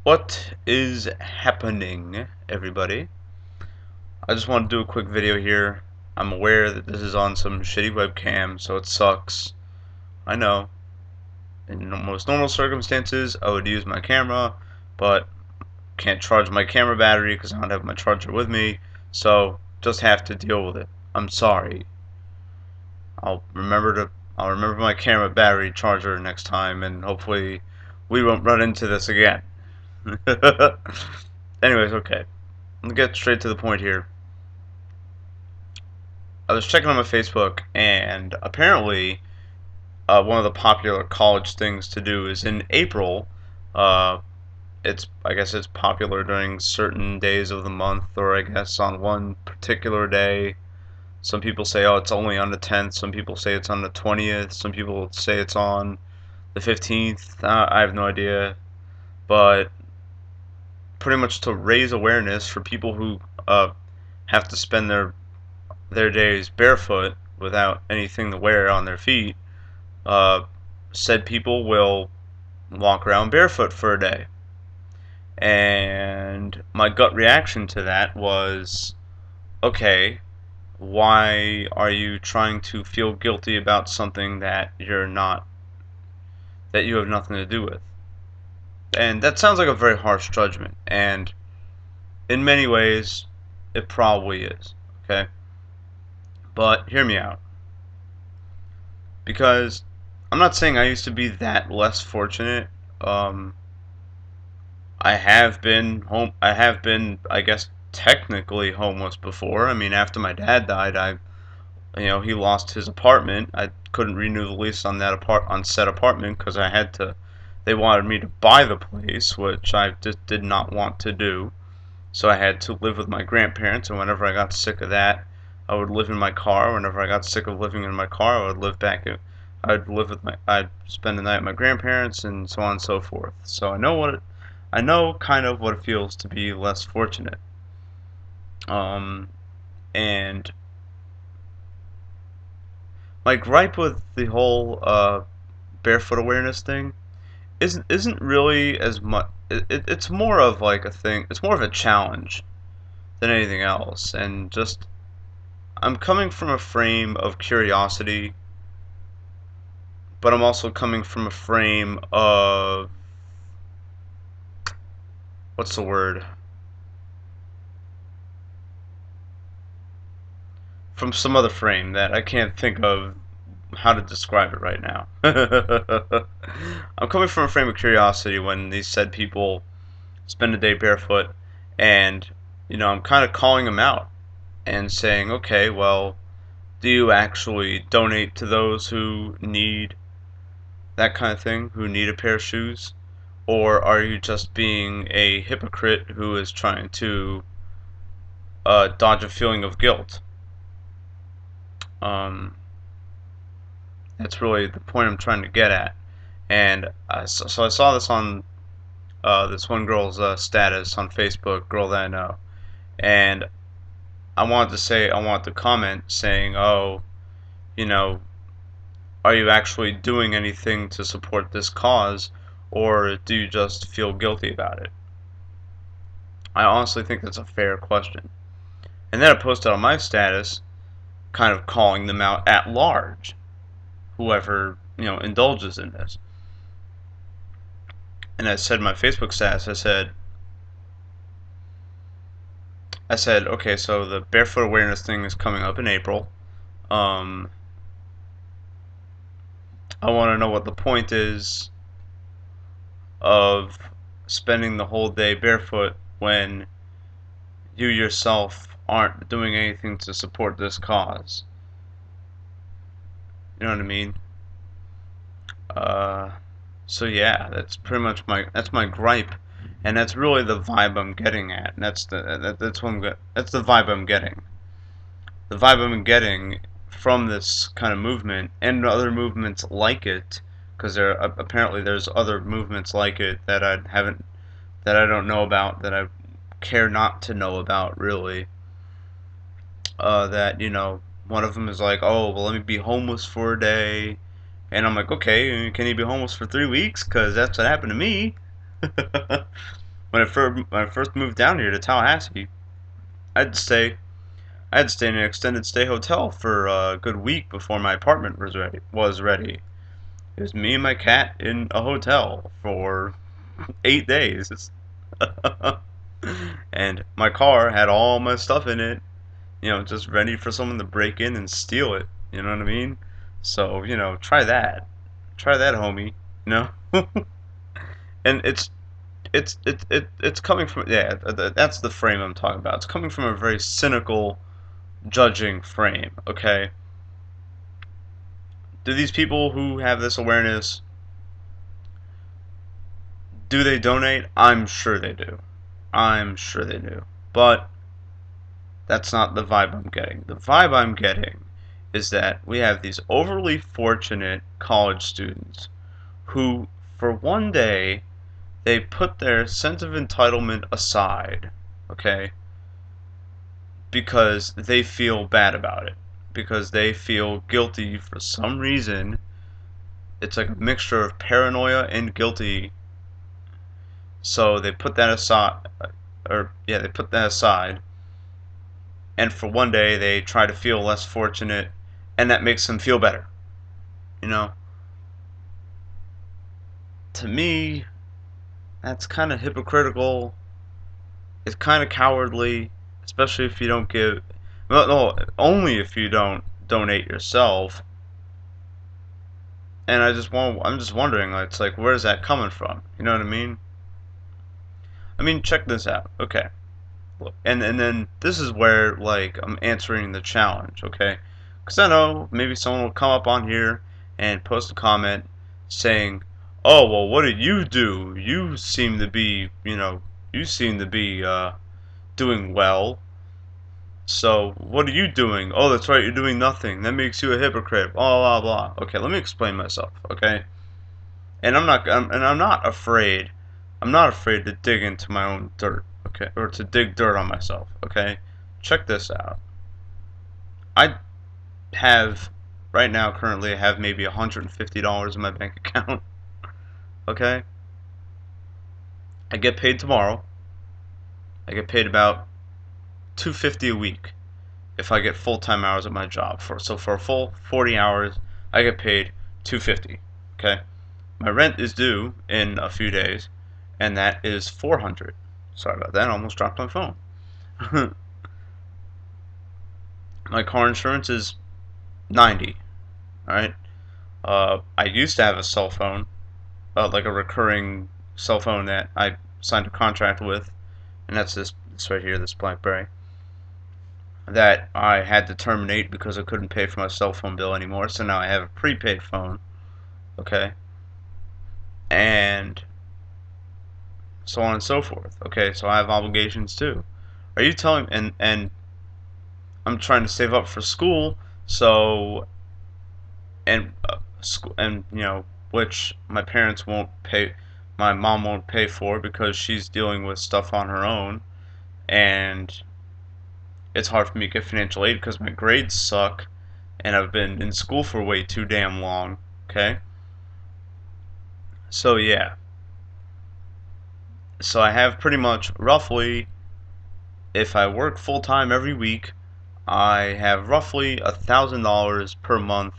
What is happening, everybody? I just want to do a quick video here. I'm aware that this is on some shitty webcam, so it sucks. I know. In most normal circumstances, I would use my camera, but can't charge my camera battery because I don't have my charger with me, so just have to deal with it. I'm sorry. I'll remember to I'll remember my camera battery charger next time, and hopefully we won't run into this again. Anyways, okay. Let's get straight to the point here. I was checking on my Facebook, and apparently, one of the popular college things to do is in April. Uh, I guess it's popular during certain days of the month, or I guess on one particular day. Some people say, oh, it's only on the 10th. Some people say it's on the 20th. Some people say it's on the 15th. I have no idea, but pretty much to raise awareness for people who have to spend their days barefoot without anything to wear on their feet. uh, Said people will walk around barefoot for a day. And my gut reaction to that was, okay, why are you trying to feel guilty about something that you have nothing to do with? And that sounds like a very harsh judgment, and in many ways, it probably is, okay? But hear me out. Because I'm not saying I used to be that less fortunate. Um, I have been, I guess, technically homeless before. I mean, after my dad died, he lost his apartment. I couldn't renew the lease on on said apartment because I had to. They wanted me to buy the place, which I just did not want to do. So I had to live with my grandparents, and whenever I got sick of that, I would live in my car. Whenever I got sick of living in my car, I'd spend the night at my grandparents, and so on and so forth. So I know kind of what it feels to be less fortunate. Um, and my gripe with the whole barefoot awareness thing isn't really as much. It's more of like a thing. It's more of a challenge than anything else, and just I'm coming from a frame of curiosity, but I'm also coming from a frame of, what's the word? From some other frame that I can't think of how to describe it right now. I'm coming from a frame of curiosity when these said people spend a day barefoot, and I'm kind of calling them out and saying, okay, well, do you actually donate to those who need that kind of thing, who need a pair of shoes? Or are you just being a hypocrite who is trying to dodge a feeling of guilt? Um, that's really the point I'm trying to get at. And so I saw this on this one girl's status on Facebook, girl that I know, and I want to comment saying, oh, you know, are you actually doing anything to support this cause, or do you just feel guilty about it? I honestly think that's a fair question. And then I posted on my status, kind of calling them out at large, whoever indulges in this. And I said in my Facebook status, I said, okay, so the barefoot awareness thing is coming up in April. Um, I want to know what the point is of spending the whole day barefoot when you yourself aren't doing anything to support this cause. You know what I mean? Uh, so yeah, that's my gripe, and that's really the vibe I'm getting at. And that's the vibe I'm getting. The vibe I'm getting from this kind of movement and other movements like it, because apparently there's other movements like it that I don't know about, that I care not to know about really. That one of them is like, oh, well, let me be homeless for a day, and I'm like, okay, can you be homeless for 3 weeks? Because that's what happened to me. when I first moved down here to Tallahassee, I had to stay I had to stay in an extended stay hotel for a good week before my apartment was ready. It was me and my cat in a hotel for 8 days. And my car had all my stuff in it, just ready for someone to break in and steal it. You know what I mean? So, try that. Try that, homie. You know? And it's coming from, yeah, that's the frame I'm talking about. It's coming from a very cynical judging frame, okay? Do these people who have this awareness, do they donate? I'm sure they do. I'm sure they do. But that's not the vibe I'm getting. The vibe I'm getting is that we have these overly fortunate college students who, for one day, they put their sense of entitlement aside, okay, because they feel bad about it, because they feel guilty for some reason. It's like a mixture of paranoia and guilty. So they put that aside, they put that aside, and for one day they try to feel less fortunate, and that makes them feel better. You know, to me, that's kind of hypocritical. It's kind of cowardly, especially if you don't give. Well, no, only if you don't donate yourself. And I'm just wondering, like, it's like, where's that coming from? You know what I mean? I mean, check this out. Okay, and then this is where, like, I'm answering the challenge, okay? Because I know maybe someone will come up on here and post a comment saying, "Oh, well, what did you do? You seem to be doing well. So what are you doing? Oh, that's right, you're doing nothing. That makes you a hypocrite. Blah blah blah." Okay, let me explain myself, okay? And I'm not afraid. I'm not afraid to dig into my own dirt, okay, or to dig dirt on myself, okay? Check this out. I have right now currently I have maybe $150 in my bank account, okay? I get paid tomorrow. I get paid about 250 a week if I get full-time hours at my job. For a full 40 hours, I get paid 250, okay? My rent is due in a few days, and that is 400. Sorry about that. I almost dropped my phone. My car insurance is 90. All right. I used to have a cell phone, like a recurring cell phone that I signed a contract with, and that's this right here, this BlackBerry, that I had to terminate because I couldn't pay for my cell phone bill anymore. So now I have a prepaid phone. Okay. And so on and so forth. Okay, so I have obligations too. Are you telling and I'm trying to save up for school, so school and which my parents won't pay, my mom won't pay for because she's dealing with stuff on her own, and it's hard for me to get financial aid because my grades suck, and I've been in school for way too damn long. Okay, so yeah, so I have pretty much roughly, if I work full time every week, I have roughly $1,000 per month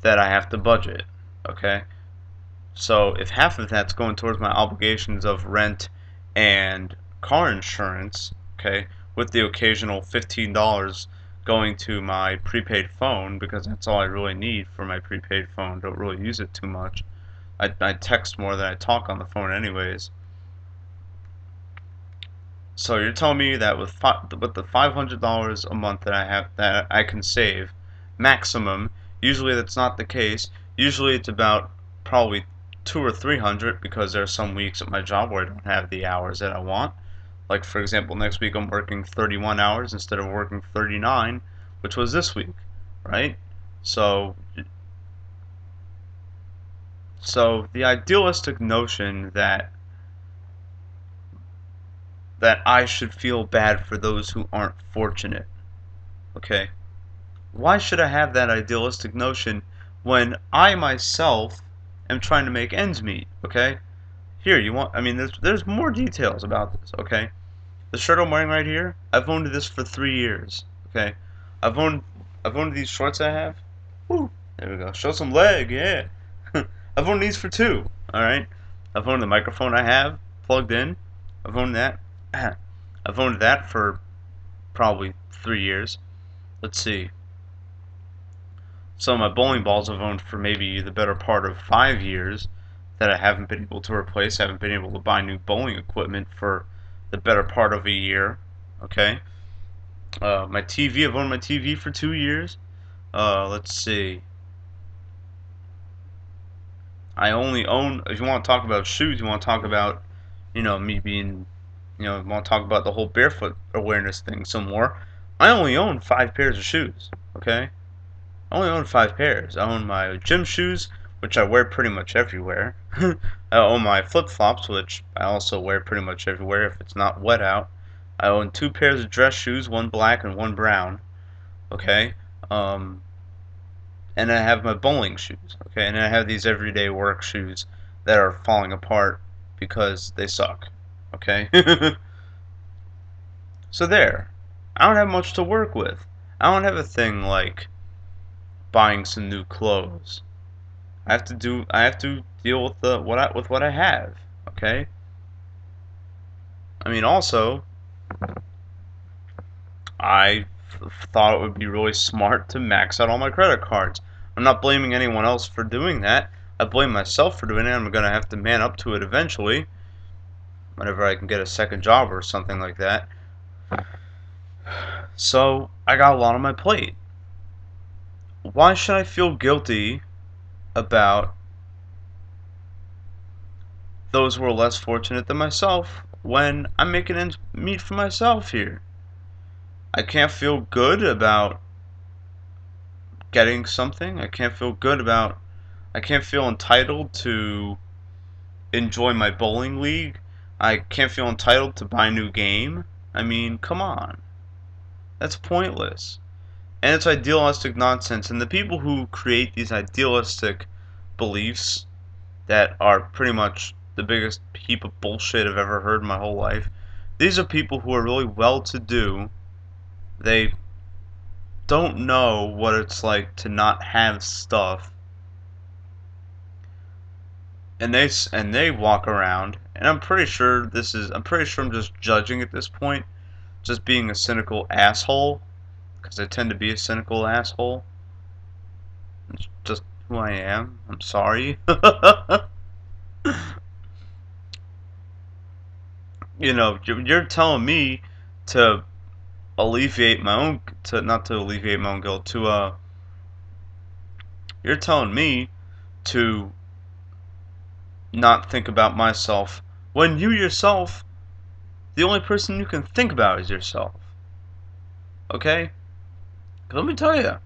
that I have to budget. Okay, so if half of that's going towards my obligations of rent and car insurance, okay, with the occasional $15 going to my prepaid phone because that's all I really need for my prepaid phone. Don't really use it too much. I text more than I talk on the phone anyways. So you're telling me that with the $500 a month that I have, that I can save maximum, usually that's not the case. Usually it's about probably 200 or 300 because there are some weeks at my job where I don't have the hours that I want. Like for example, next week I'm working 31 hours instead of working 39, which was this week, right? So so the idealistic notion that I should feel bad for those who aren't fortunate. Okay? Why should I have that idealistic notion when I myself am trying to make ends meet? Okay? Here, you want? I mean, there's more details about this. Okay, the shirt I'm wearing right here, I've owned this for 3 years. Okay, I've owned I've owned these shorts I have. Woo, there we go. Show some leg, yeah. I've owned these for 2. All right, I've owned the microphone I have plugged in. I've owned that. I've owned that for probably 3 years. Let's see. Some of my bowling balls I've owned for maybe the better part of 5 years that I haven't been able to replace. I haven't been able to buy new bowling equipment for the better part of a year. Okay. My TV, I've owned my TV for 2 years. Let's see. I only own, if you want to talk about shoes, you want to talk about, me being, want to talk about the whole barefoot awareness thing some more. I only own 5 pairs of shoes. Okay. I only own 5 pairs. I own my gym shoes, which I wear pretty much everywhere. I own my flip-flops, which I also wear pretty much everywhere if it's not wet out. I own 2 pairs of dress shoes, one black and one brown. Okay, um, and I have my bowling shoes. Okay, and I have these everyday work shoes that are falling apart because they suck. Okay, so there. I don't have much to work with. I don't have a thing like buying some new clothes. I have to deal with what I have. Okay? I mean, also, I thought it would be really smart to max out all my credit cards. I'm not blaming anyone else for doing that. I blame myself for doing it. I'm going to have to man up to it eventually whenever I can get a second job or something like that. So, I got a lot on my plate. Why should I feel guilty about those who are less fortunate than myself when I'm making ends meet for myself here? I can't feel good about getting something. I can't feel entitled to enjoy my bowling league. I can't feel entitled to buy a new game. I mean, come on. That's pointless. And it's idealistic nonsense. And the people who create these idealistic beliefs that are pretty much the biggest heap of bullshit I've ever heard in my whole life, these are people who are really well to do. They don't know what it's like to not have stuff, and they walk around, and I'm pretty sure I'm just judging at this point, just being a cynical asshole, because I tend to be a cynical asshole. It's just who I am. I'm sorry. You're telling me to alleviate my own to not to alleviate my own guilt to you're telling me to not think about myself when you yourself, the only person you can think about is yourself. Okay? 'Cause let me tell you,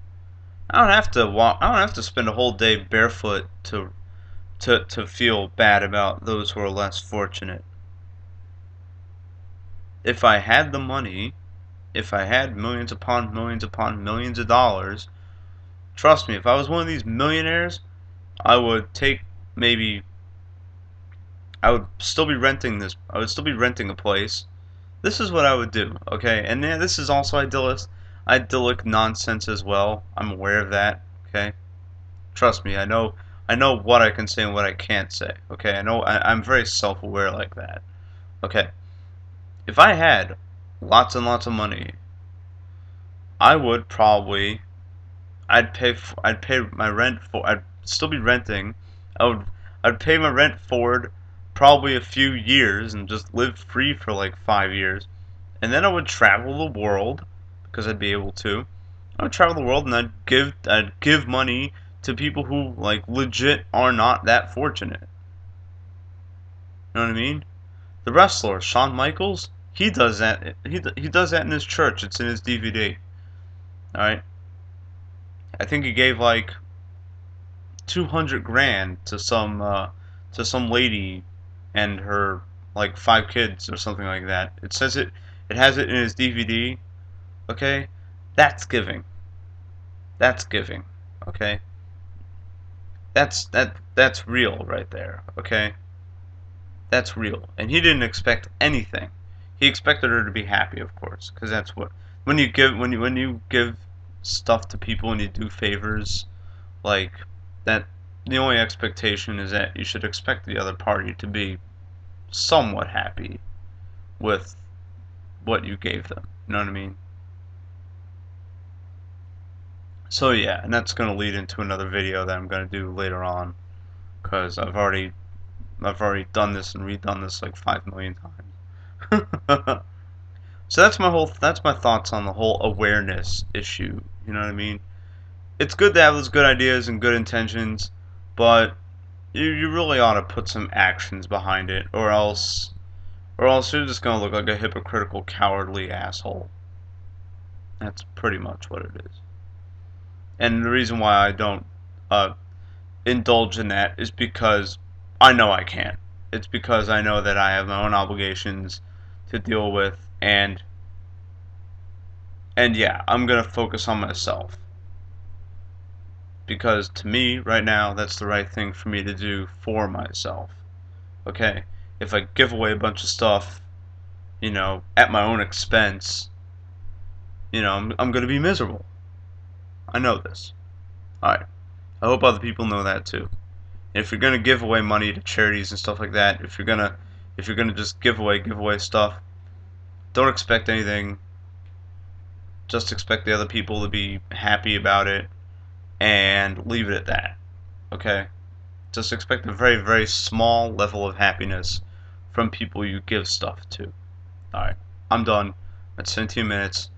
I don't have to walk. I don't have to spend a whole day barefoot to feel bad about those who are less fortunate. If I had the money, if I had millions upon millions of dollars, trust me, if I was one of these millionaires, I would take maybe I would still be renting this. I would still be renting a place. This is what I would do, okay? And yeah, this is also idyllic nonsense as well. I'm aware of that, okay? Trust me, I know what I can say and what I can't say, okay? I'm very self-aware like that. Okay. If I had lots and lots of money, I would probably I'd pay my rent for I'd still be renting. I'd pay my rent forward probably a few years and just live free for like 5 years. And then I would travel the world because I'd be able to. I would travel the world and I'd give money to people who like legit are not that fortunate. You know what I mean? The wrestler Shawn Michaels, he does that. He does that in his church. It's in his DVD. All right. I think he gave like 200 grand to some lady and her like 5 kids or something like that. It has it in his DVD. Okay, that's giving. That's giving. Okay, that's real right there. Okay, That's real. And he didn't expect anything. He expected her to be happy, of course, because that's what when you give stuff to people and you do favors like that. The only expectation is that you should expect the other party to be somewhat happy with what you gave them. You know what I mean? So yeah, and that's gonna lead into another video that I'm gonna do later on, because I've already done this and redone this like 5 million times. So that's my thoughts on the whole awareness issue. You know what I mean? It's good to have those good ideas and good intentions, but you really ought to put some actions behind it, or else you're just gonna look like a hypocritical, cowardly asshole. That's pretty much what it is. And the reason why I don't uh, indulge in that is because I know I can't. It's because I know that I have my own obligations to deal with, and yeah, I'm gonna focus on myself because to me, right now, that's the right thing for me to do for myself. Okay, if I give away a bunch of stuff, at my own expense, I'm gonna be miserable. I know this. Alright. I hope other people know that too. If you're gonna give away money to charities and stuff like that, if you're gonna just give away stuff, don't expect anything. Just expect the other people to be happy about it and leave it at that. Okay? Just expect a very, very small level of happiness from people you give stuff to. Alright. I'm done. That's 17 minutes.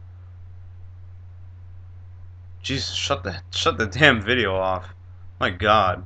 Jesus, shut the damn video off. My God.